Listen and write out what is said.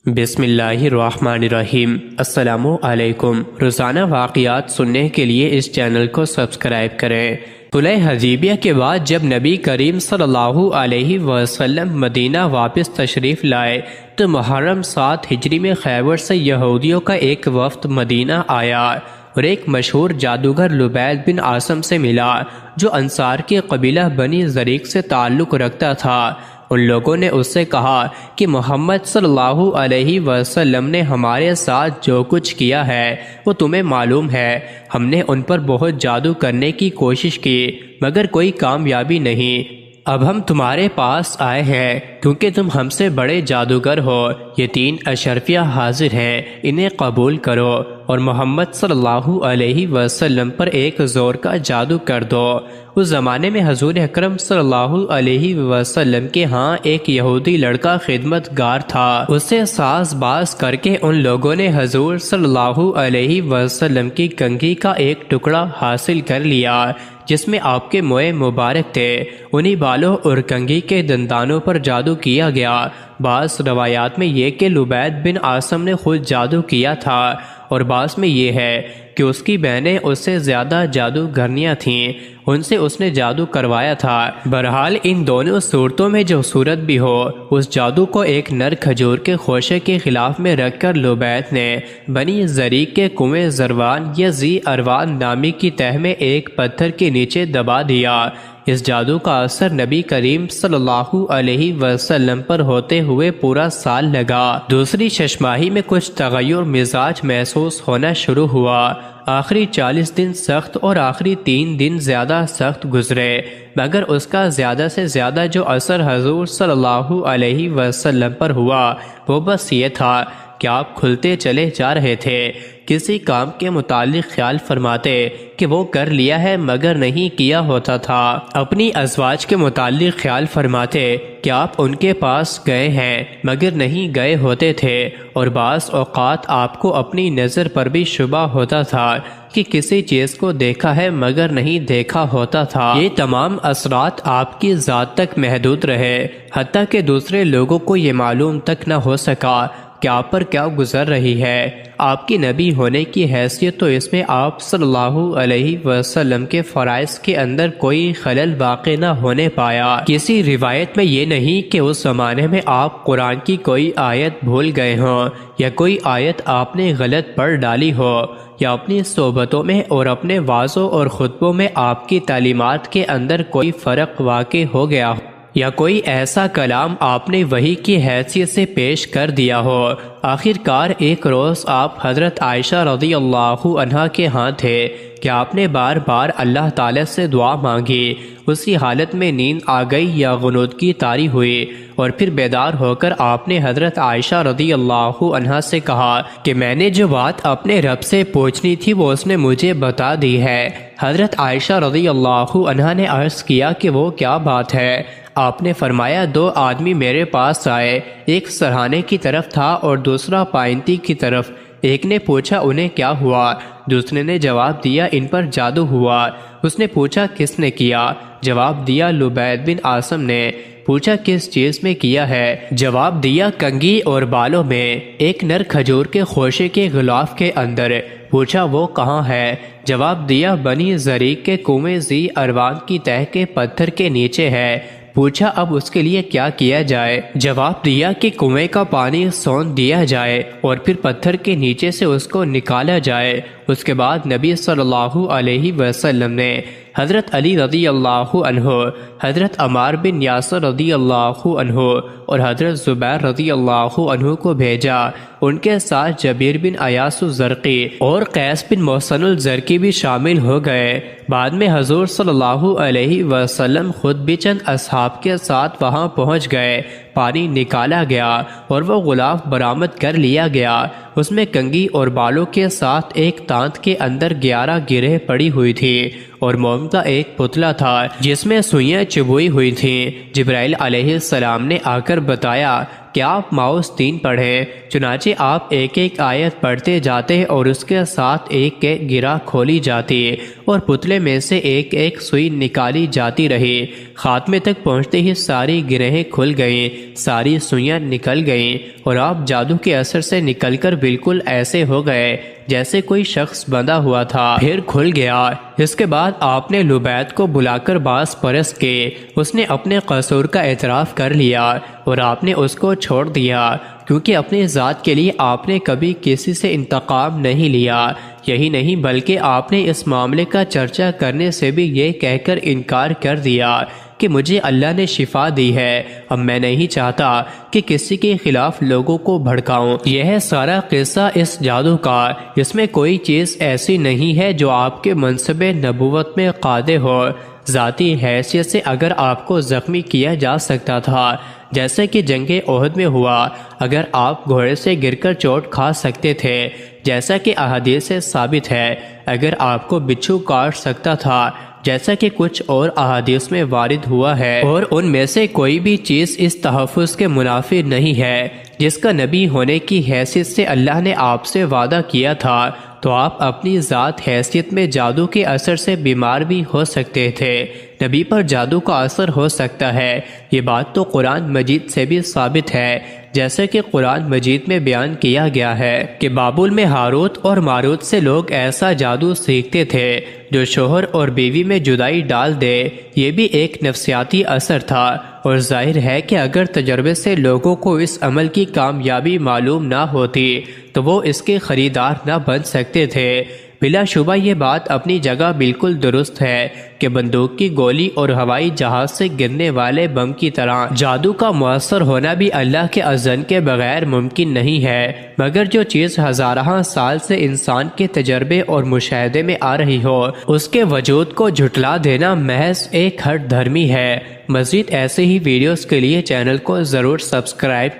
بسم اللہ الرحمن الرحیم۔ السلام علیکم۔ روزانہ واقعات سننے کے لیے اس چینل کو سبسکرائب کریں۔ صلح حدیبیہ کے بعد جب نبی کریم صلی اللہ علیہ وسلم مدینہ واپس تشریف لائے تو محرم 7 ہجری میں خیبر سے یہودیوں کا ایک وفد مدینہ آیا اور ایک مشہور جادوگر لبید بن عاصم سے ملا جو انصار کے قبیلہ بنی زریق سے تعلق رکھتا تھا۔ ان لوگوں نے اس سے کہا کہ محمد صلی اللہ علیہ وسلم نے ہمارے ساتھ جو کچھ کیا ہے وہ تمہیں معلوم ہے۔ ہم نے ان پر بہت جادو کرنے کی کوشش کی مگر کوئی کامیابی نہیں۔ اب ہم تمہارے پاس آئے ہیں کیونکہ تم ہم سے بڑے جادوگر ہو۔ یہ 3 اشرفیہ حاضر ہیں، انہیں قبول کرو اور محمد صلی اللہ علیہ وسلم پر ایک زور کا جادو کر دو۔ اس زمانے میں حضور اکرم صلی اللہ علیہ وسلم کے ہاں ایک یہودی لڑکا خدمت گار تھا۔ اسے ساز باز کر کے ان لوگوں نے حضور صلی اللہ علیہ وسلم کی کنگھی کا ایک ٹکڑا حاصل کر لیا جس میں آپ کے موئے مبارک تھے۔ انہی بالوں اور کنگھی کے دندانوں پر جادو کیا گیا۔ بعض روایات میں یہ کہ لبید بن عاصم نے خود جادو کیا تھا اور بعض میں یہ ہے کہ اس کی بہنیں اس سے زیادہ جادوگرنیاں تھیں، ان سے اس نے جادو کروایا تھا۔ بہرحال ان دونوں صورتوں میں جو صورت بھی ہو، اس جادو کو ایک نر کھجور کے خوشے کے خلاف میں رکھ کر لبید نے بنی زریق کے کنویں زروان یا ذی اروان نامی کی تہ میں ایک پتھر کے نیچے دبا دیا۔ اس جادو کا اثر نبی کریم صلی اللہ علیہ وسلم پر ہوتے ہوئے پورا سال لگا۔ دوسری ششماہی میں کچھ تغیر مزاج محسوس ہونا شروع ہوا۔ آخری 40 دن سخت اور آخری 3 دن زیادہ سخت گزرے مگر اس کا زیادہ سے زیادہ جو اثر حضور صلی اللہ علیہ وسلم پر ہوا وہ بس یہ تھا کہ آپ کھلتے چلے جا رہے تھے۔ کسی کام کے متعلق خیال فرماتے کہ وہ کر لیا ہے مگر نہیں کیا ہوتا تھا۔ اپنی ازواج کے متعلق خیال فرماتے کہ آپ ان کے پاس گئے ہیں مگر نہیں گئے ہوتے تھے، اور بعض اوقات آپ کو اپنی نظر پر بھی شبہ ہوتا تھا کہ کسی چیز کو دیکھا ہے مگر نہیں دیکھا ہوتا تھا۔ یہ تمام اثرات آپ کی ذات تک محدود رہے، حتیٰ کہ دوسرے لوگوں کو یہ معلوم تک نہ ہو سکا کہ آپ پر کیا گزر رہی ہے۔ آپ کی نبی ہونے کی حیثیت تو اس میں آپ صلی اللہ علیہ وسلم کے فرائض کے اندر کوئی خلل واقع نہ ہونے پایا۔ کسی روایت میں یہ نہیں کہ اس زمانے میں آپ قرآن کی کوئی آیت بھول گئے ہوں یا کوئی آیت آپ نے غلط پڑھ ڈالی ہو، یا اپنی صحبتوں میں اور اپنے وعظوں اور خطبوں میں آپ کی تعلیمات کے اندر کوئی فرق واقع ہو گیا ہو، یا کوئی ایسا کلام آپ نے وحی کی حیثیت سے پیش کر دیا ہو۔ آخر کار ایک روز آپ حضرت عائشہ رضی اللہ عنہا کے ہاں تھے کہ آپ نے بار بار اللہ تعالی سے دعا مانگی۔ اسی حالت میں نیند آ گئی یا غنودگی طاری ہوئی اور پھر بیدار ہو کر آپ نے حضرت عائشہ رضی اللہ عنہا سے کہا کہ میں نے جو بات اپنے رب سے پوچھنی تھی وہ اس نے مجھے بتا دی ہے۔ حضرت عائشہ رضی اللہ عنہا نے عرض کیا کہ وہ کیا بات ہے؟ آپ نے فرمایا 2 آدمی میرے پاس آئے، ایک سرہانے کی طرف تھا اور دوسرا پائنتی کی طرف۔ ایک نے پوچھا انہیں کیا ہوا؟ دوسرے نے جواب دیا ان پر جادو ہوا۔ اس نے پوچھا کس نے کیا؟ جواب دیا لبید بن عاصم نے۔ پوچھا کس چیز میں کیا ہے؟ جواب دیا کنگھی اور بالوں میں، ایک نر کھجور کے خوشے کے غلاف کے اندر۔ پوچھا وہ کہاں ہے؟ جواب دیا بنی زریق کے کنویں ذی اروان کی تہ کے پتھر کے نیچے ہے۔ پوچھا اب اس کے لیے کیا کیا جائے؟ جواب دیا کہ کنویں کا پانی سوند دیا جائے اور پھر پتھر کے نیچے سے اس کو نکالا جائے۔ اس کے بعد نبی صلی اللہ علیہ وسلم نے حضرت علی رضی اللہ عنہ، حضرت عمار بن یاسر رضی اللہ عنہ اور حضرت زبیر رضی اللہ عنہ کو بھیجا۔ ان کے ساتھ جبیر بن ایاس الزرقی اور قیس بن محسن الزرقی بھی شامل ہو گئے۔ بعد میں حضور صلی اللہ علیہ وسلم خود بھی چند اصحاب کے ساتھ وہاں پہنچ گئے۔ پانی نکالا گیا اور وہ غلاف برآمد کر لیا گیا۔ اس میں کنگھی اور بالوں کے ساتھ ایک تانت کے اندر 11 گرہیں پڑی ہوئی تھی اور موم کا ایک پتلا تھا جس میں سوئیاں چبھوئی ہوئی تھیں۔ جبرائیل علیہ السلام نے آ کر بتایا کہ آپ ماؤس 3 پڑھیں۔ چنانچہ آپ ایک ایک آیت پڑھتے جاتے اور اس کے ساتھ ایک ایک گرہ کھولی جاتی اور پتلے میں سے ایک ایک سوئی نکالی جاتی رہی۔ خاتمے تک پہنچتے ہی ساری گرہیں کھل گئیں، ساری سوئیاں نکل گئیں اور آپ جادو کے اثر سے نکل کر بالکل ایسے ہو گئے جیسے کوئی شخص بندھا ہوا تھا، پھر کھل گیا۔ اس کے بعد آپ نے لبید کو بلا کر باز پرس کے اس نے اپنے قصور کا اعتراف کر لیا اور آپ نے اس کو چھوڑ دیا، کیونکہ اپنی ذات کے لیے آپ نے کبھی کسی سے انتقام نہیں لیا۔ یہی نہیں بلکہ آپ نے اس معاملے کا چرچا کرنے سے بھی یہ کہہ کر انکار کر دیا کہ مجھے اللہ نے شفا دی ہے، اب میں نہیں چاہتا کہ کسی کے خلاف لوگوں کو بھڑکاؤں۔ یہ ہے سارا قصہ اس جادو کا، اس میں کوئی چیز ایسی نہیں ہے جو آپ کے منصب نبوت میں قادر ہو۔ ذاتی حیثیت سے اگر آپ کو زخمی کیا جا سکتا تھا جیسے کہ جنگ احد میں ہوا، اگر آپ گھوڑے سے گر کر چوٹ کھا سکتے تھے جیسا کہ احادیث سے ثابت ہے، اگر آپ کو بچھو کاٹ سکتا تھا جیسا کہ کچھ اور احادیث میں وارد ہوا ہے، اور ان میں سے کوئی بھی چیز اس تحفظ کے منافی نہیں ہے جس کا نبی ہونے کی حیثیت سے اللہ نے آپ سے وعدہ کیا تھا، تو آپ اپنی ذات حیثیت میں جادو کے اثر سے بیمار بھی ہو سکتے تھے۔ نبی پر جادو کا اثر ہو سکتا ہے، یہ بات تو قرآن مجید سے بھی ثابت ہے، جیسے کہ قرآن مجید میں بیان کیا گیا ہے کہ بابل میں ہاروت اور ماروت سے لوگ ایسا جادو سیکھتے تھے جو شوہر اور بیوی میں جدائی ڈال دے۔ یہ بھی ایک نفسیاتی اثر تھا، اور ظاہر ہے کہ اگر تجربے سے لوگوں کو اس عمل کی کامیابی معلوم نہ ہوتی تو وہ اس کے خریدار نہ بن سکتے تھے۔ بلا شبہ یہ بات اپنی جگہ بالکل درست ہے کہ بندوق کی گولی اور ہوائی جہاز سے گرنے والے بم کی طرح جادو کا مؤثر ہونا بھی اللہ کے اذن کے بغیر ممکن نہیں ہے، مگر جو چیز ہزارہ سال سے انسان کے تجربے اور مشاہدے میں آ رہی ہو اس کے وجود کو جھٹلا دینا محض ایک ہٹ دھرمی ہے۔ مزید ایسے ہی ویڈیوز کے لیے چینل کو ضرور سبسکرائب